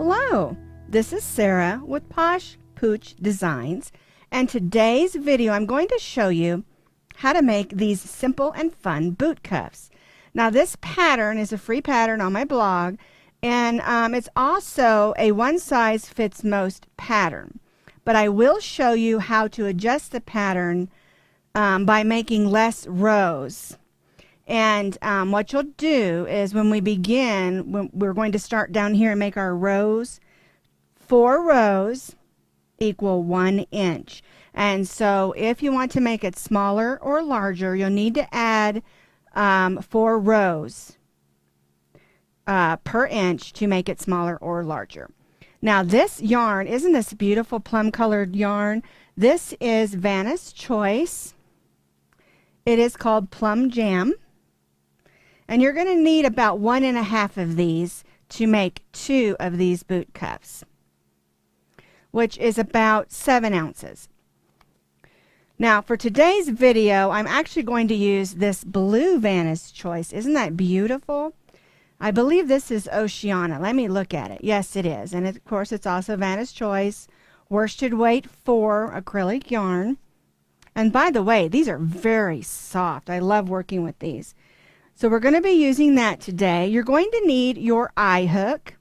Hello, this is Sarah with Posh Pooch Designs, and today's video I'm going to show you how to make these simple and fun boot cuffs. Now this pattern is a free pattern on my blog, and it's also a one-size-fits-most pattern, but I will show you how to adjust the pattern by making less rows. And what you'll do is when we begin, we're going to start down here and make our rows. 4 rows equal 1 inch. And so if you want to make it smaller or larger, you'll need to add 4 rows per inch to make it smaller or larger. Now this yarn, isn't this beautiful plum colored yarn? This is Vanna's Choice. It is called Plum Jam. And you're going to need about 1.5 of these to make 2 of these boot cuffs, which is about 7 ounces. Now for today's video, I'm actually going to use this blue Vanna's Choice. Isn't that beautiful? I believe this is Oceana. Let me look at it. Yes, it is. And of course, it's also Vanna's Choice, worsted weight 4 acrylic yarn. And by the way, these are very soft. I love working with these. So we're going to be using that today. You're going to need your eye hook,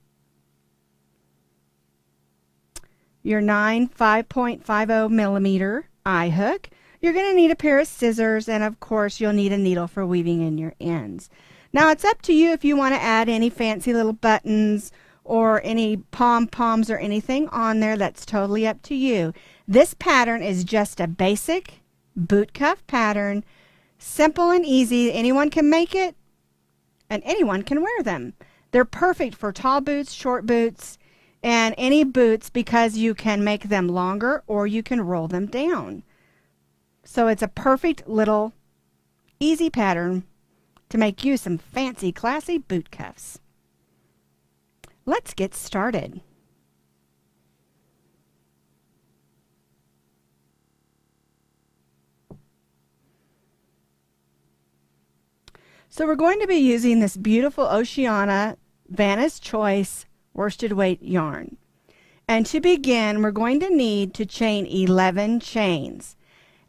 your 5.50 millimeter eye hook. You're going to need a pair of scissors, and of course you'll need a needle for weaving in your ends. Now it's up to you if you want to add any fancy little buttons or any pom-poms or anything on there. That's totally up to you. This pattern is just a basic boot cuff pattern. Simple and easy. Anyone can make it, and anyone can wear them. They're perfect for tall boots, short boots, and any boots because you can make them longer or you can roll them down. So it's a perfect little easy pattern to make you some fancy, classy boot cuffs. Let's get started. So we're going to be using this beautiful Oceana Vanna's Choice worsted weight yarn. And to begin, we're going to need to chain 11 chains.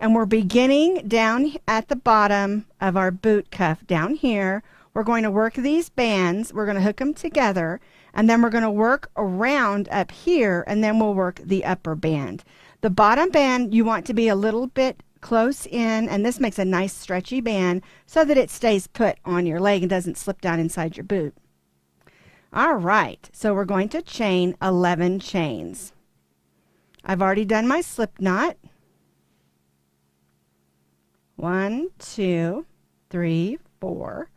And we're beginning down at the bottom of our boot cuff down here. We're going to work these bands. We're going to hook them together. And then we're going to work around up here, and then we'll work the upper band. The bottom band you want to be a little bit close in, and this makes a nice stretchy band so that it stays put on your leg and doesn't slip down inside your boot. All right, so we're going to chain 11 chains. I've already done my slip knot. 1, 2, 3, 4,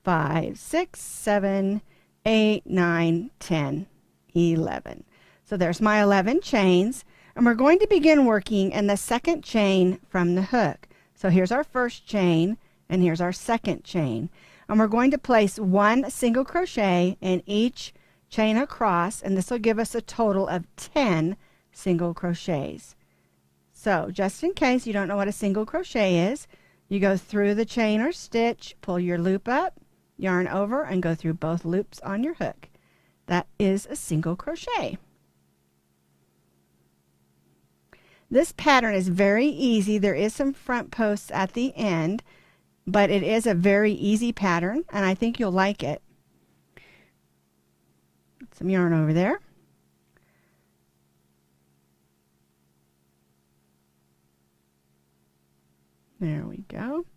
5, 6, 7, 8, 9, 10, 11. So there's my 11 chains. And we're going to begin working in the second chain from the hook. So here's our first chain, and here's our second chain. And we're going to place 1 single crochet in each chain across, and this will give us a total of 10 single crochets. So just in case you don't know what a single crochet is, you go through the chain or stitch, pull your loop up, yarn over, and go through both loops on your hook. That is a single crochet. This pattern is very easy. There is some front posts at the end, but it is a very easy pattern, and I think you'll like it. Put some yarn over there. There we go.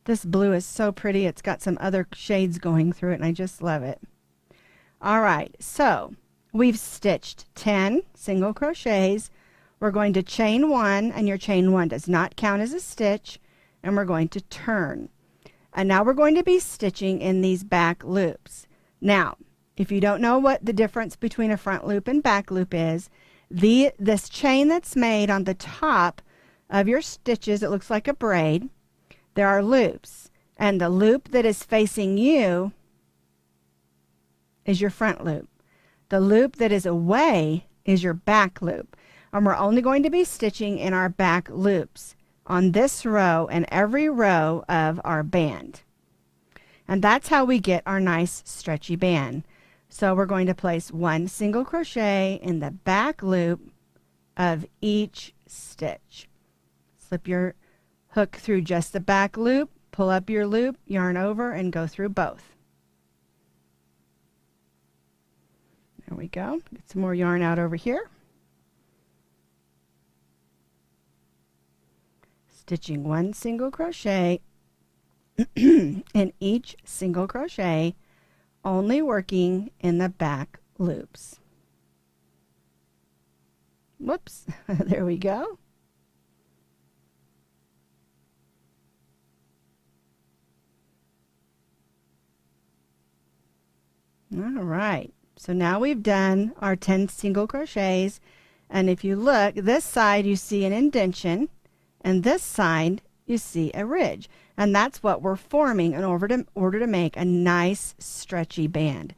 This blue is so pretty. It's got some other shades going through it, and I just love it. All right, so we've stitched 10 single crochets. We're going to chain 1, and your chain 1 does not count as a stitch, and we're going to turn. And now we're going to be stitching in these back loops. Now, if you don't know what the difference between a front loop and back loop is, this chain that's made on the top of your stitches, it looks like a braid, there are loops. And the loop that is facing you is your front loop. The loop that is away is your back loop. And we're only going to be stitching in our back loops on this row and every row of our band. And that's how we get our nice stretchy band. So we're going to place 1 single crochet in the back loop of each stitch. Slip your hook through just the back loop, pull up your loop, yarn over, and go through both. There we go. Get some more yarn out over here. Stitching 1 single crochet in each single crochet, only working in the back loops. Whoops, there we go. All right, so now we've done our 10 single crochets, and if you look, this side you see an indentation, and this side you see a ridge, and that's what we're forming in order to make a nice stretchy band.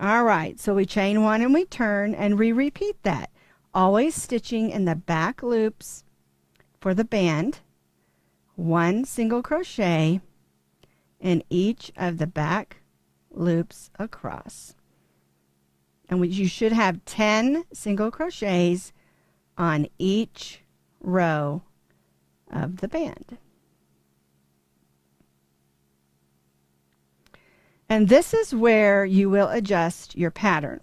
All right, so we chain 1 and we turn, and we repeat that, always stitching in the back loops for the band, 1 single crochet in each of the back loops across. And you should have 10 single crochets on each row of the band. And this is where you will adjust your pattern.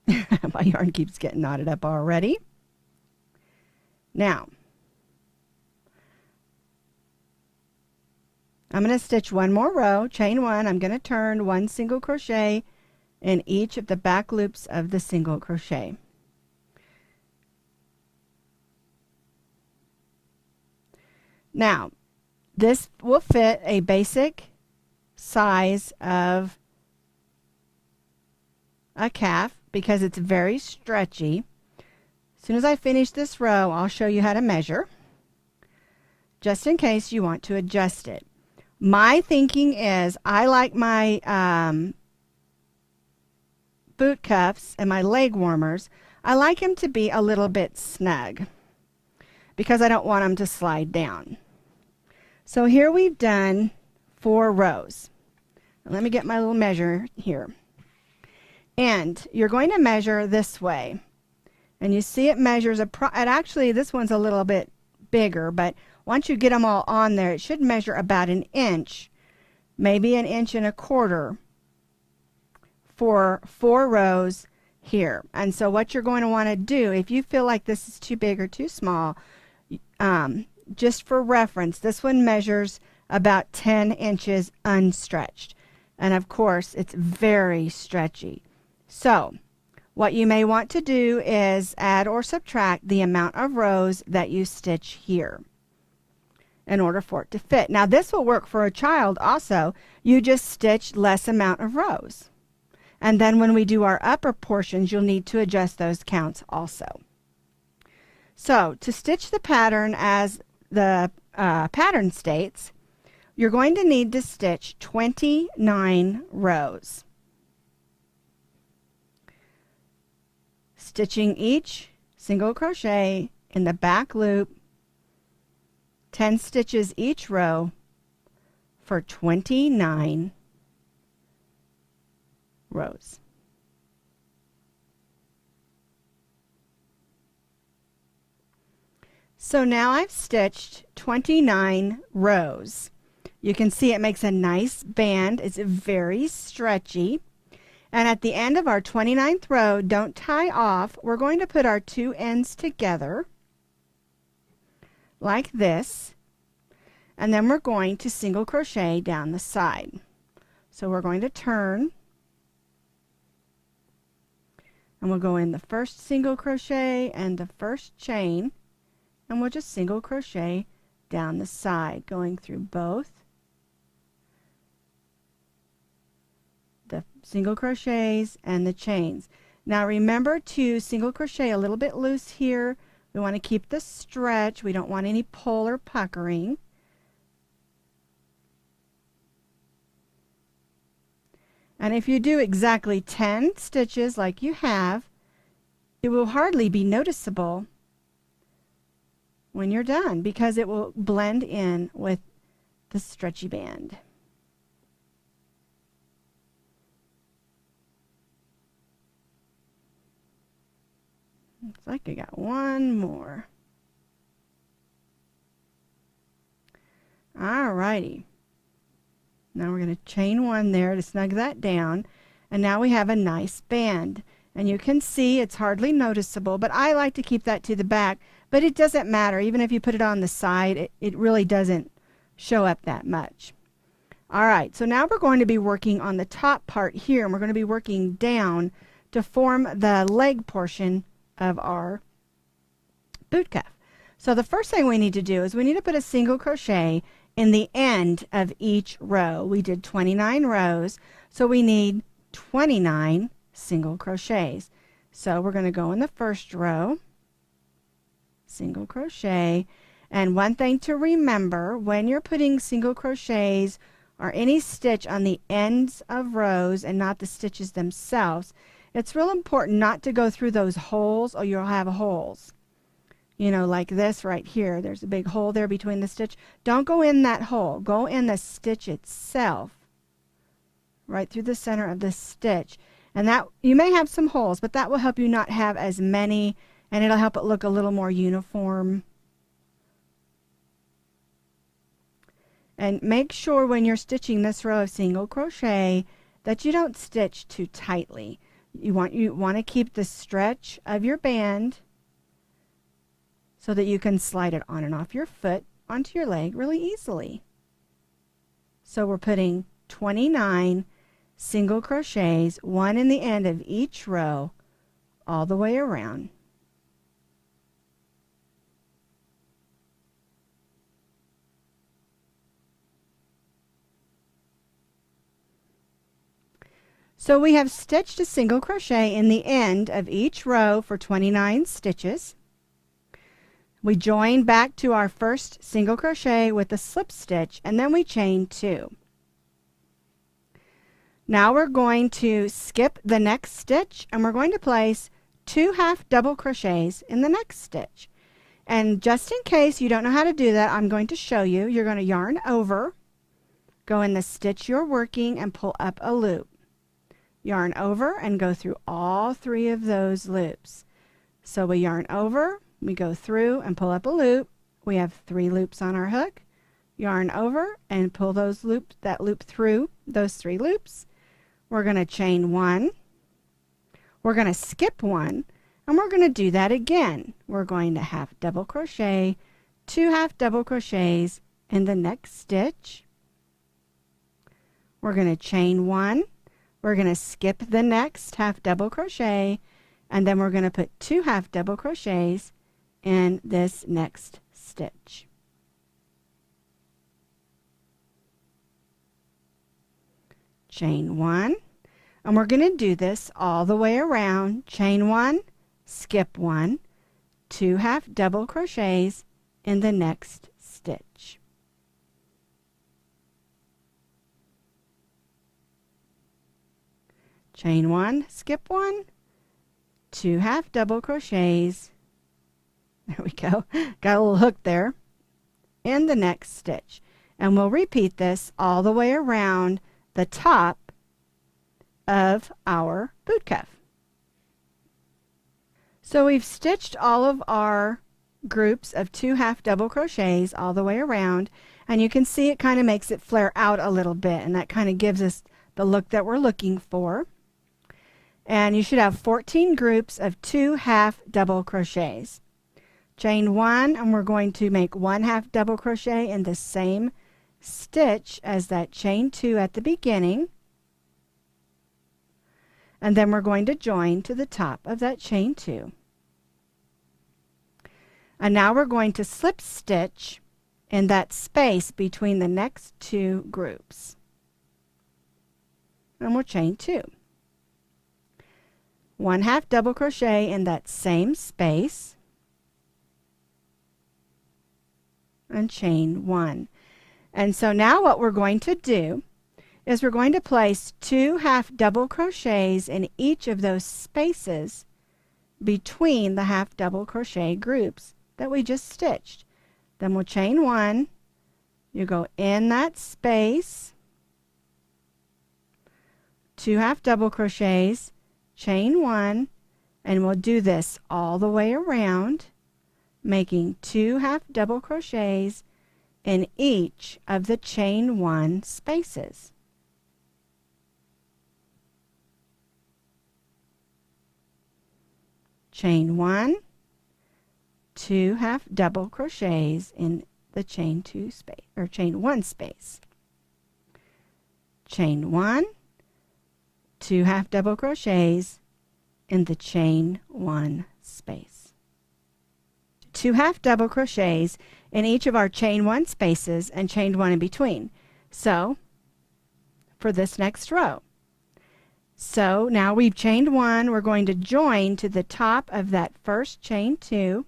My yarn keeps getting knotted up already. Now, I'm going to stitch 1 more row, chain 1. I'm going to turn 1 single crochet in each of the back loops of the single crochet. Now, this will fit a basic size of a calf because it's very stretchy. As soon as I finish this row, I'll show you how to measure, just in case you want to adjust it. My thinking is I like my boot cuffs and my leg warmers, I like them to be a little bit snug because I don't want them to slide down. So here we've done 4 rows. Let me get my little measure here. And you're going to measure this way. And you see it measures, actually this one's a little bit bigger, but once you get them all on there, it should measure about 1 inch, maybe 1.25 inches for 4 rows here. And so what you're going to want to do, if you feel like this is too big or too small, just for reference, this one measures about 10 inches unstretched. And of course, it's very stretchy. So what you may want to do is add or subtract the amount of rows that you stitch here in order for it to fit. Now this will work for a child also. You just stitch less amount of rows. And then when we do our upper portions, you'll need to adjust those counts also. So to stitch the pattern as the pattern states, you're going to need to stitch 29 rows. Stitching each single crochet in the back loop, 10 stitches each row for 29 rows. So now I've stitched 29 rows. You can see it makes a nice band. It's very stretchy. And at the end of our 29th row, don't tie off. We're going to put our 2 ends together like this. And then we're going to single crochet down the side. So we're going to turn. And we'll go in the first single crochet and the first chain. And we'll just single crochet down the side, going through both the single crochets and the chains. Now remember to single crochet a little bit loose here. We want to keep the stretch. We don't want any pull or puckering. And if you do exactly 10 stitches like you have, it will hardly be noticeable when you're done because it will blend in with the stretchy band. Looks like I got one more. Alrighty. Now we're going to chain one there to snug that down. And now we have a nice band. And you can see it's hardly noticeable, but I like to keep that to the back. But it doesn't matter. Even if you put it on the side, it really doesn't show up that much. Alright, so now we're going to be working on the top part here, and we're going to be working down to form the leg portion of our boot cuff. So the first thing we need to do is we need to put a single crochet in the end of each row. We did 29 rows, so we need 29 single crochets. So we're going to go in the first row, single crochet, and one thing to remember when you're putting single crochets or any stitch on the ends of rows and not the stitches themselves, it's real important not to go through those holes or you'll have holes. You know, like this right here. There's a big hole there between the stitch. Don't go in that hole. Go in the stitch itself, right through the center of the stitch. And that, you may have some holes, but that will help you not have as many, and it'll help it look a little more uniform. And make sure when you're stitching this row of single crochet that you don't stitch too tightly. You want to keep the stretch of your band so that you can slide it on and off your foot onto your leg really easily. So we're putting 29 single crochets, one in the end of each row, all the way around. So we have stitched a single crochet in the end of each row for 29 stitches. We join back to our first single crochet with a slip stitch, and then we chain 2. Now we're going to skip the next stitch, and we're going to place 2 half double crochets in the next stitch. And just in case you don't know how to do that, I'm going to show you. You're going to yarn over, go in the stitch you're working, and pull up a loop. Yarn over and go through all 3 of those loops. So we yarn over, we go through and pull up a loop. We have 3 loops on our hook. Yarn over and pull that loop through those 3 loops. We're going to chain 1. We're going to skip 1, and we're going to do that again. We're going to half double crochet, 2 half double crochets in the next stitch. We're going to chain 1. We're going to skip the next half double crochet, and then we're going to put 2 half double crochets in this next stitch. Chain 1, and we're going to do this all the way around. Chain 1, skip 1, 2 half double crochets in the next stitch. Chain 1, skip 1, 2 half double crochets, there we go, got a little hook there, in the next stitch. And we'll repeat this all the way around the top of our boot cuff. So we've stitched all of our groups of 2 half double crochets all the way around, and you can see it kind of makes it flare out a little bit, and that kind of gives us the look that we're looking for. And you should have 14 groups of 2 half double crochets. Chain 1, and we're going to make 1 half double crochet in the same stitch as that chain 2 at the beginning. And then we're going to join to the top of that chain 2. And now we're going to slip stitch in that space between the next 2 groups. And we'll chain 2. 1 half double crochet in that same space, and chain 1. And so now what we're going to do is we're going to place 2 half double crochets in each of those spaces between the half double crochet groups that we just stitched. Then we'll chain 1, you go in that space, 2 half double crochets, chain 1, And we'll do this all the way around, making 2 half double crochets in each of the chain 1 spaces. Chain 1, 2 half double crochets in the chain 2 space, or chain 1 space. Chain 1, 2 half double crochets in the chain 1 space. 2 half double crochets in each of our chain 1 spaces and chain 1 in between. So for this next row. So now we've chained 1, we're going to join to the top of that first chain 2.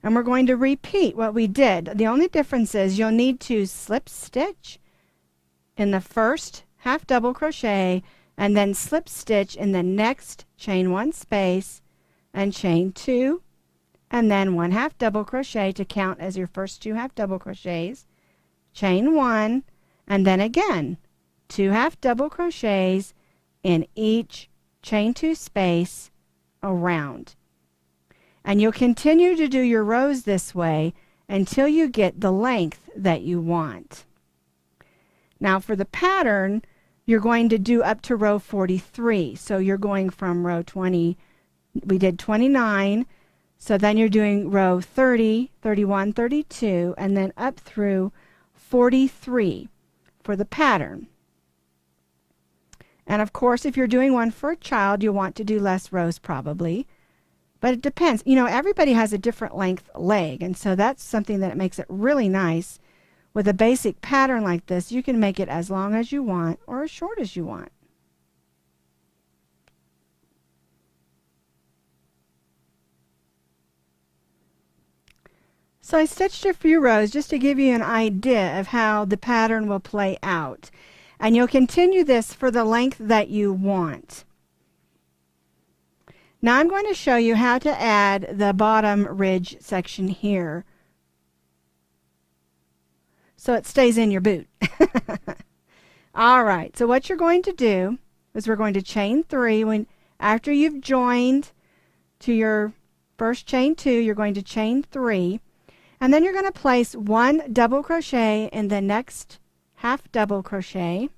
And we're going to repeat what we did. The only difference is you'll need to slip stitch in the first half double crochet and then slip stitch in the next chain 1 space and chain 2 and then 1 half double crochet to count as your first 2 half double crochets, chain 1, and then again 2 half double crochets in each chain 2 space around. And you'll continue to do your rows this way until you get the length that you want. Now for the pattern, you're going to do up to row 43. So you're going from row 20, we did 29, so then you're doing row 30, 31, 32, and then up through 43 for the pattern. And of course, if you're doing one for a child, you'll want to do less rows probably. But it depends. You know, everybody has a different length leg, and so that's something that makes it really nice. With a basic pattern like this, you can make it as long as you want or as short as you want. So I stitched a few rows just to give you an idea of how the pattern will play out. And you'll continue this for the length that you want. Now I'm going to show you how to add the bottom ridge section here so it stays in your boot. All right, so what you're going to do is we're going to chain 3. After you've joined to your first chain 2, you're going to chain 3, and then you're going to place 1 double crochet in the next half double crochet.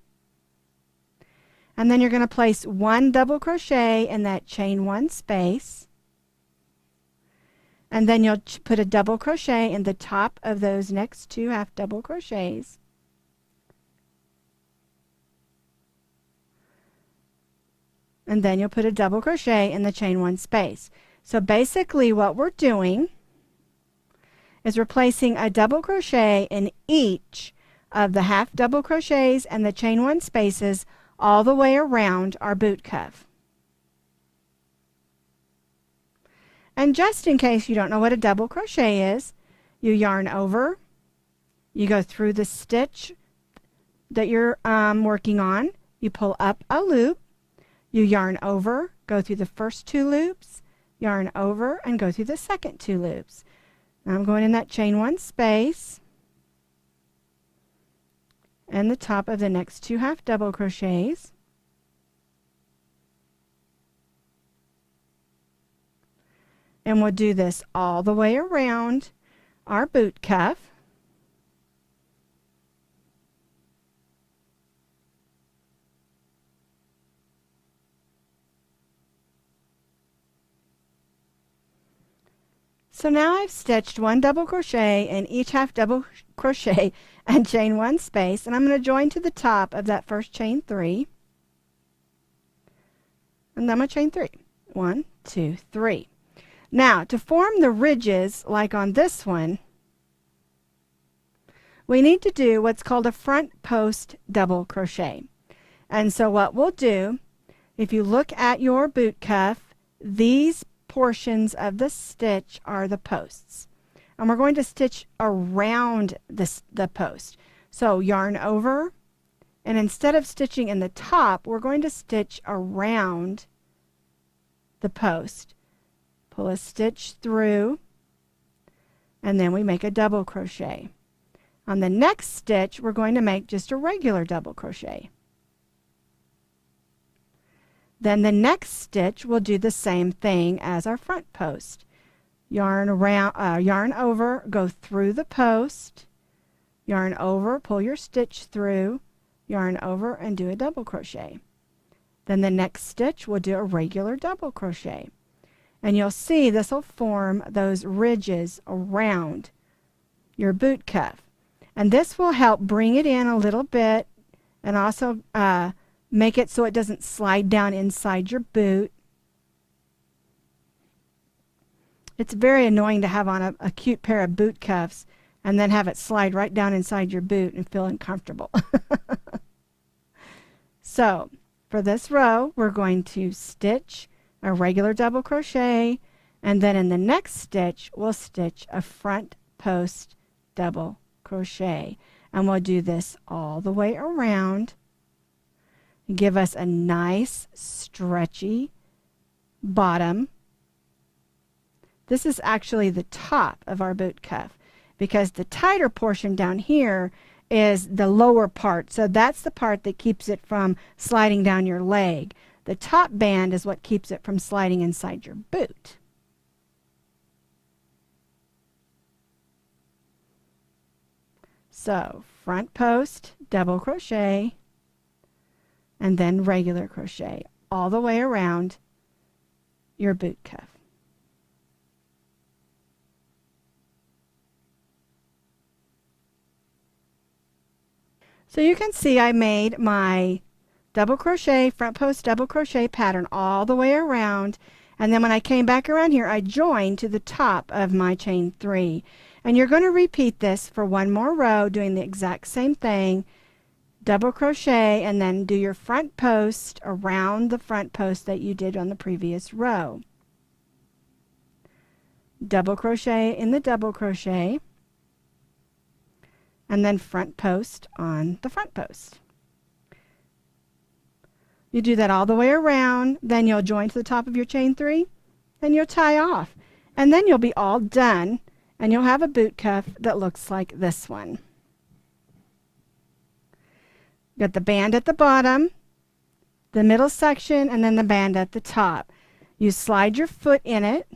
And then you're going to place 1 double crochet in that chain 1 space. And then you'll put a double crochet in the top of those next 2 half double crochets. And then you'll put a double crochet in the chain 1 space. So basically what we're doing is we're placing a double crochet in each of the half double crochets and the chain 1 spaces all the way around our boot cuff. And just in case you don't know what a double crochet is, you yarn over, you go through the stitch that you're working on, you pull up a loop, you yarn over, go through the first 2 loops, yarn over, and go through the second 2 loops. Now I'm going in that chain 1 space and the top of the next 2 half double crochets. And we'll do this all the way around our boot cuff. So now I've stitched 1 double crochet in each half double crochet and chain 1 space, and I'm going to join to the top of that first chain 3. And then I'm going to chain 3. 1, 2, 3. Now, to form the ridges like on this one, we need to do what's called a front post double crochet. And so what we'll do, if you look at your boot cuff, these portions of the stitch are the posts. And we're going to stitch around the post. So yarn over, and instead of stitching in the top, we're going to stitch around the post. Pull a stitch through, and then we make a double crochet. On the next stitch, we're going to make just a regular double crochet. Then the next stitch will do the same thing as our front post. Yarn around, yarn over, go through the post, yarn over, pull your stitch through, yarn over, and do a double crochet. Then the next stitch we'll do a regular double crochet. And you'll see this will form those ridges around your boot cuff. And this will help bring it in a little bit and also make it so it doesn't slide down inside your boot. It's very annoying to have on a cute pair of boot cuffs and then have it slide right down inside your boot and feel uncomfortable. So for this row, we're going to stitch a regular double crochet, and then in the next stitch, we'll stitch a front post double crochet. And we'll do this all the way around. Give us a nice stretchy bottom. This is actually the top of our boot cuff because the tighter portion down here is the lower part. So that's the part that keeps it from sliding down your leg. The top band is what keeps it from sliding inside your boot. So front post, double crochet, and then regular crochet all the way around your boot cuff. So you can see I made my double crochet, front post double crochet pattern all the way around, and then when I came back around here I joined to the top of my chain 3. And you're going to repeat this for one more row doing the exact same thing. Double crochet and then do your front post around the front post that you did on the previous row. Double crochet in the double crochet, and then front post on the front post. You do that all the way around, then you'll join to the top of your chain 3, then you'll tie off, and then you'll be all done, and you'll have a boot cuff that looks like this one. Got the band at the bottom, the middle section, and then the band at the top. You slide your foot in it,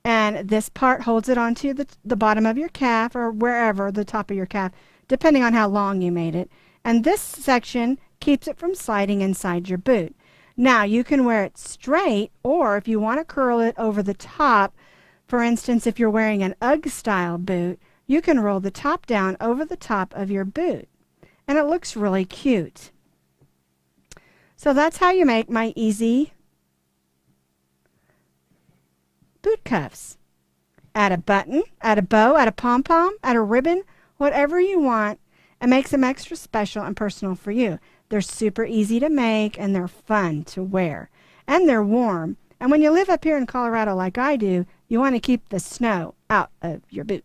and this part holds it onto the bottom of your calf or wherever, the top of your calf, depending on how long you made it. And this section keeps it from sliding inside your boot. Now you can wear it straight, or if you want to curl it over the top, for instance, if you're wearing an UGG style boot, you can roll the top down over the top of your boot. And it looks really cute. So that's how you make my easy boot cuffs. Add a button, add a bow, add a pom-pom, add a ribbon, whatever you want. It makes them extra special and personal for you. They're super easy to make and they're fun to wear. And they're warm. And when you live up here in Colorado like I do, you want to keep the snow out of your boot.